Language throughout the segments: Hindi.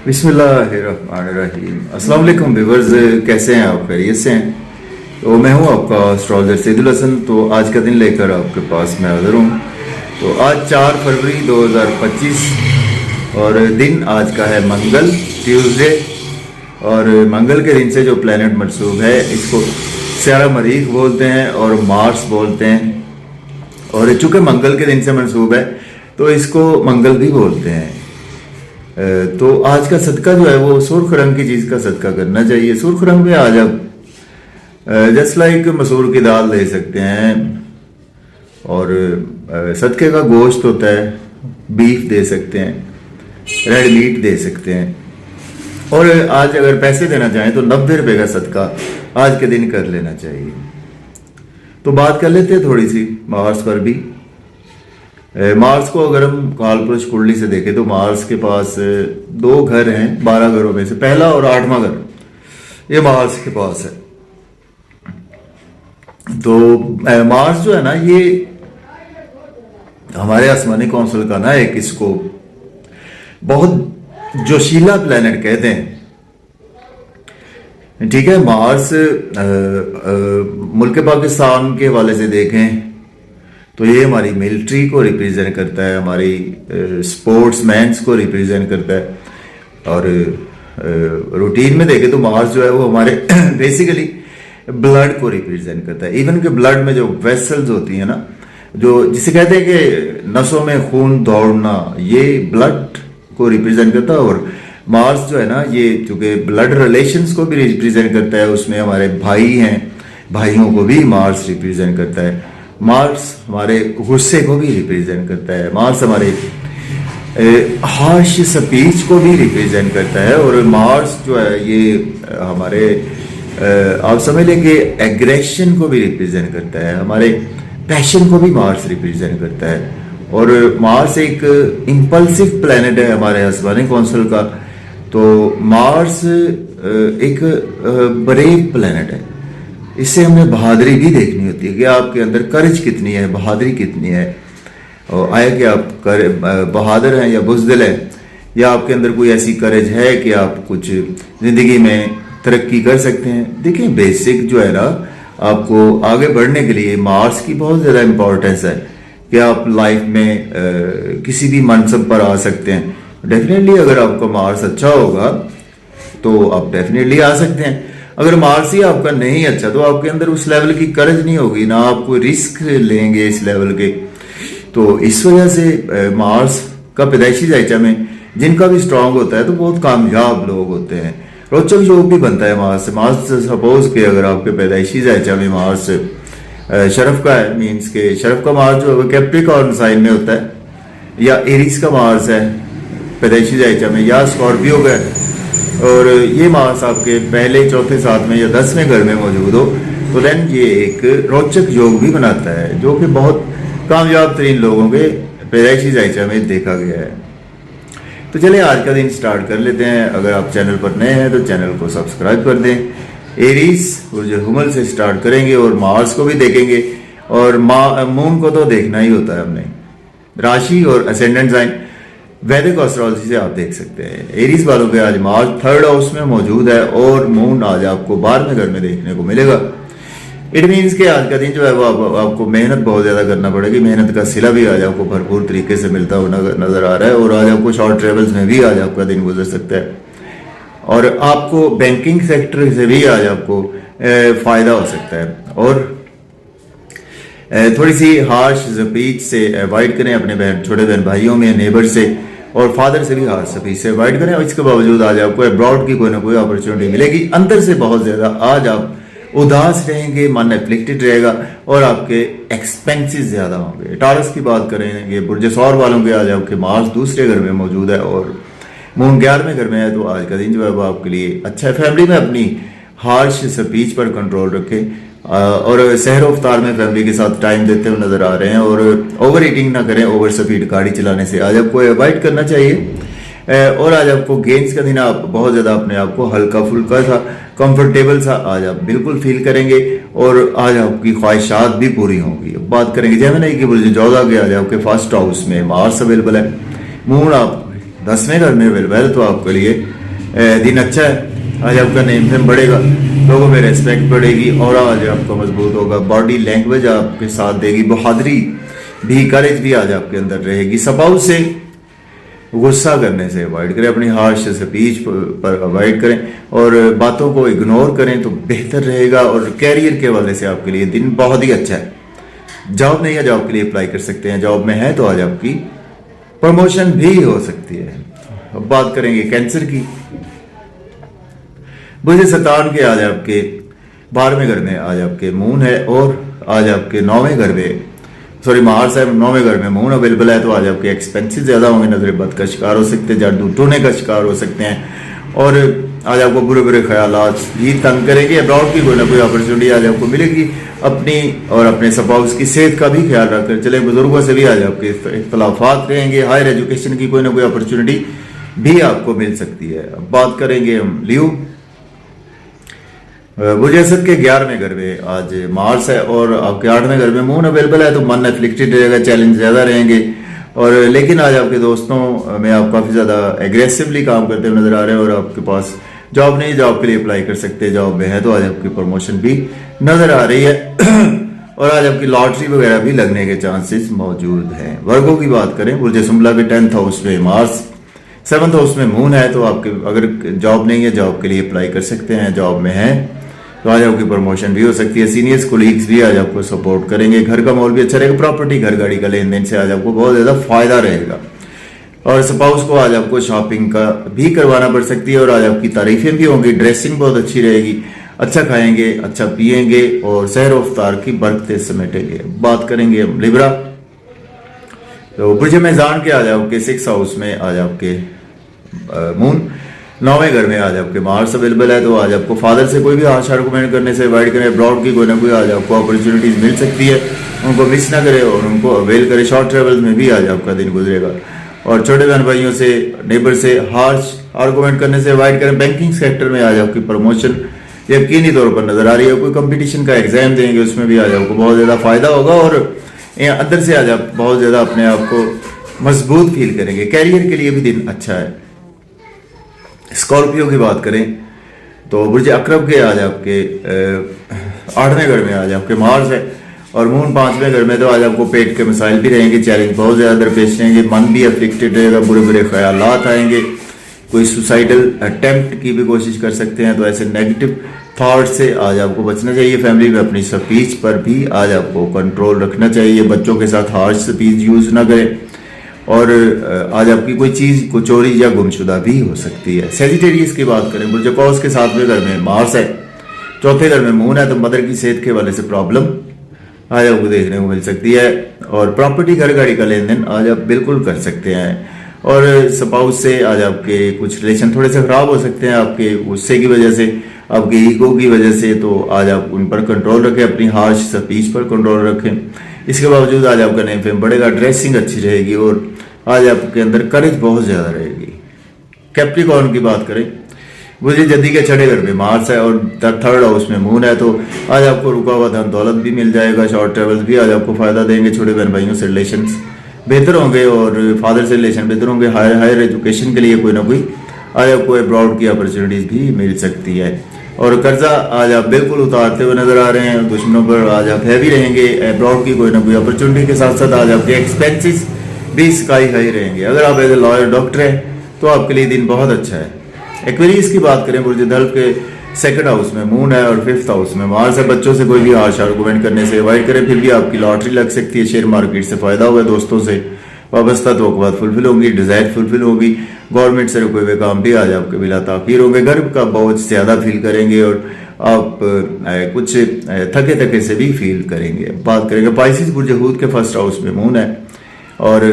बिस्मिल्लाहिर्रहमानिर्रहीम। अस्सलाम वालेकुम व्यूअर्स, कैसे हैं आप? खैरियत से हैं? तो मैं हूं आपका एस्ट्रोलॉजर सैदुल हसन। तो आज का दिन लेकर आपके पास मैं हाजिर हूं। तो आज 4 फरवरी 2025 और दिन आज का है मंगल, ट्यूसडे। और मंगल के दिन से जो प्लेनेट मंसूब है इसको स्यारा मरीख बोलते हैं और मार्स बोलते हैं। और चूंकि मंगल के दिन से मंसूब है तो इसको मंगल भी बोलते हैं। तो आज का सदका जो है वो सुर्ख रंग की चीज़ का सदका करना चाहिए। सुर्ख रंग में आज आप जस्ट लाइक मसूर की दाल दे सकते हैं, और सदके का गोश्त होता है, बीफ दे सकते हैं, रेड मीट दे सकते हैं। और आज अगर पैसे देना चाहें तो 90 रुपये का सदका आज के दिन कर लेना चाहिए। तो बात कर लेते हैं थोड़ी सी मार्स पर भी। मार्स को अगर हम कालपुरुष कुंडली से देखें तो मार्स के पास 2 घर हैं 12 घरों में से। पहला और 8वां घर ये मार्स के पास है। तो मार्स जो है ना, ये हमारे आसमानी कौंसिल का ना एक इसको बहुत जोशीला प्लेनेट कहते हैं। ठीक है, मार्स मुल्क पाकिस्तान के हवाले से देखें तो ये हमारी मिलिट्री को रिप्रेजेंट करता है, हमारी स्पोर्ट्समैन्स को रिप्रेजेंट करता है। और रूटीन में देखें तो मार्स जो है वो हमारे बेसिकली ब्लड को रिप्रेजेंट करता है। इवन के ब्लड में जो वेसल्स होती हैं ना, जो जिसे कहते हैं कि नसों में खून दौड़ना, ये ब्लड को रिप्रेजेंट करता है। और मार्स जो है ना, ये चूंकि ब्लड रिलेशंस को भी रिप्रेजेंट करता है, उसमें हमारे भाई हैं, भाइयों को भी मार्स रिप्रेजेंट करता है। मार्स हमारे गुस्से को भी रिप्रेजेंट करता है। मार्स हमारे हार्श स्पीच को भी रिप्रेजेंट करता है। और मार्स जो है ये हमारे आप समझ लें कि एग्रेशन को भी रिप्रेजेंट करता है, हमारे पैशन को भी मार्स रिप्रेजेंट करता है। और मार्स एक इम्पल्सिव प्लैनेट है हमारे आसमानी कौंसिल का। तो मार्स एक ब्रेव प्लैनेट है। इससे हमें बहादुरी भी देखनी होती है कि आपके अंदर करेज कितनी है, बहादुरी कितनी है, और आया कि आप बहादुर हैं या बुज़दिल हैं, या आपके अंदर कोई ऐसी करेज है कि आप कुछ ज़िंदगी में तरक्की कर सकते हैं। देखिए, बेसिक जो है ना, आपको आगे बढ़ने के लिए मार्स की बहुत ज़्यादा इम्पोर्टेंस है कि आप लाइफ में किसी भी मनसब पर आ सकते हैं। डेफिनेटली अगर आपका मार्स अच्छा होगा तो आप डेफिनेटली आ सकते हैं। अगर मार्स ही आपका नहीं अच्छा तो आपके अंदर उस लेवल की करेज नहीं होगी, ना आप कोई रिस्क लेंगे इस लेवल के। तो इस वजह से मार्स का पैदाइशी जायचा में जिनका भी स्ट्रांग होता है तो बहुत कामयाब लोग होते हैं। रोचक योग भी बनता है मार्स से। मार्स सपोज के अगर आपके पैदाइशी जायचा में मार्स शरफ का है, मीन्स के शरफ का मार्स जो है कैप्रिकॉर्न साइन में होता है, या एरीज का मार्स है पैदाइशी जायचा में, या स्कॉर्पियो का है, और ये मार्स आपके पहले, चौथे, 7वें या 10वें घर में मौजूद हो, तो देन ये एक रोचक योग भी बनाता है, जो कि बहुत कामयाब तरीन लोगों के पैदाइशी जायचा में देखा गया है। तो चलिए आज का दिन स्टार्ट कर लेते हैं। अगर आप चैनल पर नए हैं तो चैनल को सब्सक्राइब कर दें। एरीज और जो हुमल से स्टार्ट करेंगे और मार्स को भी देखेंगे, और मून को तो देखना ही होता है हमने। राशि और असेंडेंट साइन वैदिक एस्ट्रोलॉजी से आप देख सकते हैं। एरीज वालों के आज मार्स 3rd हाउस में मौजूद है और मून आज आपको 12वें घर में देखने को मिलेगा। इट मीन्स के आज का दिन जो है वो आपको मेहनत बहुत ज़्यादा करना पड़ेगी। मेहनत का सिला भी आज आपको भरपूर तरीके से मिलता हुआ नजर आ रहा है। और आज आपको शॉर्ट ट्रेवल्स में भी आज आपका दिन गुजर सकता है। और आपको बैंकिंग सेक्टर से भी आज आपको फायदा हो सकता है। और थोड़ी सी हार्श स्पीच से अवॉइड करें अपने छोटे बहन भाइयों में, नेबर से, और फादर से भी हार्श स्पीच से अवॉइड करें। और इसके बावजूद आज आपको अब्रॉड की कोई ना कोई अपॉर्चुनिटी मिलेगी। अंदर से बहुत ज़्यादा आज आप उदास रहेंगे, मन एफ्लिक्टेड रहेगा, और आपके एक्सपेंसेस ज़्यादा होंगे। टारस की बात करेंगे, बुर्ज सौर वालों के आज आपके मार्स 2रे घर में मौजूद है और मून 11वें घर में है। तो आज का दिन जो है वो आपके लिए अच्छा है। फैमिली में अपनी हार्श स्पीच पर कंट्रोल रखें, और सहर अवतार में फैमिली के साथ टाइम देते हुए नजर आ रहे हैं। और ओवर ईटिंग ना करें, ओवर स्पीड गाड़ी चलाने से आज आपको अवॉइड करना चाहिए। और आज आपको गेम्स का दिन आप बहुत ज़्यादा अपने आप को हल्का फुल्का सा, कंफर्टेबल सा आज आप बिल्कुल फील करेंगे, और आज आपकी ख्वाहिशात भी पूरी होंगी। बात करेंगे जेमिनी की बुर्ज 14 के आज आपके 1st हाउस में मार्स अवेलेबल है। मून आप 10वें घर में अवेलेबल है, तो आपके लिए दिन अच्छा है। आज आपका नेम फेम बढ़ेगा, लोगों में रेस्पेक्ट बढ़ेगी और आज आपका मजबूत होगा। बॉडी लैंग्वेज आपके साथ देगी, बहादुरी भी, करेज भी आज आपके अंदर रहेगी। स्पाउस से गुस्सा करने से अवॉइड करें, अपनी हार्श स्पीच पर अवॉइड करें और बातों को इग्नोर करें तो बेहतर रहेगा। और कैरियर के हवाले से आपके लिए दिन बहुत ही अच्छा है। जॉब नहीं है, जॉब के लिए अप्लाई कर सकते हैं। जॉब में है तो आज आपकी प्रमोशन भी हो सकती है। अब बात करेंगे कैंसर की। बुझे शैतान के आज आपके 12वें घर में आज आपके मून है और आज आपके 9वें घर में, सॉरी मार्स है, 9वें घर में मून अवेलेबल है। तो आज आपके एक्सपेंसेस ज्यादा होंगे, नजर बद का शिकार हो सकते हैं, जादू टोने का शिकार हो सकते हैं और आज आपको बुरे बुरे ख्यालात भी तंग करेंगे। अब्रॉड की कोई ना कोई अपॉर्चुनिटी आज आपको मिलेगी। अपनी और अपने स्पाउस की सेहत का भी ख्याल रखकर चले। बुजुर्गों से भी आज आपके इख्तलाफात रहेंगे। हायर एजुकेशन की कोई ना कोई अपॉर्चुनिटी भी आपको मिल सकती है। अब बात करेंगे हम लियो। बुझे असद के 11वें घर में आज मार्स है और आपके 8वें घर में मून अवेलेबल है। तो मन एफ्लिक्टेड रहेगा, चैलेंज ज्यादा रहेंगे और लेकिन आज आपके दोस्तों में आप काफी ज्यादा एग्रेसिवली काम करते हुए नजर आ रहे हैं और आपके पास जॉब नहीं, जॉब के लिए अप्लाई कर सकते हैं। जॉब में है तो आज आपकी प्रमोशन भी नजर आ रही है और आज आपकी लॉटरी वगैरह भी लगने के चांसेस मौजूद हैं। वर्गों की बात करें, बुर्ज सुमला के 10th हाउस में मार्स, 7th हाउस में मून है। तो आपके अगर जॉब नहीं है, जॉब के लिए अप्लाई कर सकते हैं। जॉब में है तो आज आपकी प्रमोशन भी हो सकती है। सीनियर्स कोलीग्स भी आज आपको सपोर्ट करेंगे। घर का माहौल भी अच्छा रहेगा। प्रॉपर्टी, घर गाड़ी का लेन देन से आज आपको बहुत ज्यादा फायदा रहेगा और स्पाउस को आज आपको शॉपिंग का भी करवाना पड़ सकती है और आज आपकी तारीफें भी होंगी। ड्रेसिंग बहुत अच्छी रहेगी, अच्छा खाएंगे, अच्छा पिएंगे और सहर अफ्तार की बरकतें समेटेंगे। बात करेंगे हम लिब्रा। तो बुर्ज मेज़ान के आज आपके 6th हाउस में आज आपके मून, 9वें घर में आज आपके मार्स अवेलेबल है। तो आज आपको फादर से कोई भी हार्श आर्गुमेंट करने से अवॉइड करें। अब्रॉड की कोई ना कोई आज आपको अपॉर्चुनिटीज मिल सकती है, उनको मिस ना करें और उनको अवेल करें। शॉर्ट ट्रेवल में भी आज आपका दिन गुजरेगा और छोटे बहन भाइयों से, नेबर से हार्श आर्गुमेंट करने से अवॉइड करें। बैंकिंग सेक्टर में आज आपकी प्रमोशन यकीनी तौर पर नजर आ रही है। कोई कंपटीशन का एग्जाम देंगे, उसमें भी आज आपको बहुत ज्यादा फायदा होगा और अंदर से आज आप बहुत ज्यादा अपने आप को मजबूत फील करेंगे। कैरियर के लिए भी दिन अच्छा है। स्कॉर्पियो की बात करें तो बुर्ज अकरब के आज आपके 8वें घर में आज आपके मार्स है और मून 5वें घर में। तो आज आपको पेट के मसाइल भी रहेंगे, चैलेंज बहुत ज्यादा दरपेश रहेंगे, मन भी अफ्लिक्टेड रहेगा, बुरे बुरे ख्यालात आएंगे। कोई सुसाइडल अटेम्प्ट की भी कोशिश कर सकते हैं। तो ऐसे नेगेटिव थॉट से आज आपको बचना चाहिए। फैमिली में अपनी स्पीच पर भी आज आपको कंट्रोल रखना चाहिए। बच्चों के साथ हार्श स्पीच यूज ना करें और आज आपकी कोई चीज को चोरी या गुमशुदा भी हो सकती है। सेजिटेरियस की बात करें, बुर्ज कौस के 7वें घर में मार्स है, 4थे घर में मून है। तो मदर की सेहत के हवाले से प्रॉब्लम आज आपको देखने को मिल सकती है और प्रॉपर्टी, घर गाड़ी का लेन देन आज आप बिल्कुल कर सकते हैं। और स्पाउस से आज आपके कुछ रिलेशन थोड़े से खराब हो सकते हैं आपके गुस्से की वजह से, आपके ईगो की वजह से। तो आज आप उन पर कंट्रोल रखें, अपनी हार्श स्पीच पर कंट्रोल रखें। इसके बावजूद आज आपका नेम फेम बढ़ेगा, ड्रेसिंग अच्छी रहेगी और आज आपके अंदर करेज बहुत ज्यादा रहेगी। कैप्रिकॉर्न की बात करें, बुर्ज जद्दी के 6ठे घर में मार्स है और 3rd हाउस में मून है। तो आज आपको रुका हुआ धन दौलत भी मिल जाएगा। शॉर्ट ट्रेवल्स भी आज आपको फायदा देंगे। छोटे बहन भाइयों से रिलेशंस बेहतर होंगे और फादर से रिलेशन बेहतर होंगे। हायर एजुकेशन के लिए कोई ना कोई आज आपको अब्रॉड की अपॉर्चुनिटीज भी मिल सकती है। और कर्जा आज आप बिल्कुल उतारते हुए नजर आ रहे हैं। दुश्मनों पर आज आप हैवी रहेंगे। अब्रॉड की कोई ना कोई अपॉर्चुनिटी के साथ साथ आज आपके एक्सपेंसेस भी स्काई हाई रहेंगे। अगर आप एज ए लॉयर, डॉक्टर हैं तो आपके लिए दिन बहुत अच्छा है। एक्वेरियस की बात करें, बुर्ज धल्फ के 2nd हाउस में मून है और 5th हाउस में मार्स है। बच्चों से कोई भी हार्श आर्गुमेंट करने से अवॉइड करें। फिर भी आपकी लॉटरी लग सकती है, शेयर मार्केट से फायदा होगा, दोस्तों से वाबस्ता तवक्कुआत फुलफिल होंगी, डिजायर फुलफिल होगी। गवर्नमेंट से रुके हुए काम भी आज आपके बिला ताखीर होंगे। घर का बोझ ज्यादा फील करेंगे और आप कुछ थके थके से भी फील करेंगे। बात करेंगे पाइसिस, बुर्ज हूत के 1st हाउस में मून है और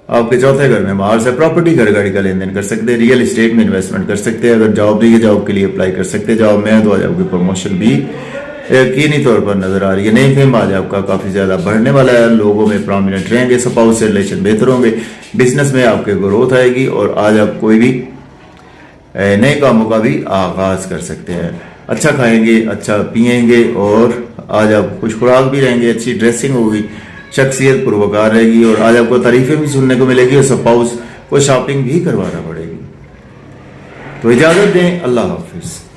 आपके 4थे घर में मार्स है। प्रॉपर्टी, घर गाड़ी का लेन देन कर सकते हैं। रियल एस्टेट में इन्वेस्टमेंट कर सकते हैं। अगर जॉब नहीं है, जॉब के लिए अप्लाई कर सकते हैं। जॉब में है तो आज आपकी प्रमोशन भी यकीनी तौर पर नजर आ रही है। नेम फेम आज आपका काफी ज्यादा बढ़ने वाला है। लोगों में प्रोमिनेंट रहेंगे। स्पाउस से रिलेशन बेहतर होंगे। बिजनेस में आपके ग्रोथ आएगी और आज आप कोई भी नए कामों का भी आगाज कर सकते हैं। अच्छा खाएंगे, अच्छा पिएंगे और आज आप खुश खुराक भी रहेंगे। अच्छी ड्रेसिंग होगी, शख्सियत पुरवकार रहेगी और आज आपको तारीफें भी सुनने को मिलेगी और स्पाउस को शॉपिंग भी करवाना पड़ेगी। तो इजाज़त दें, अल्लाह हाफिज़।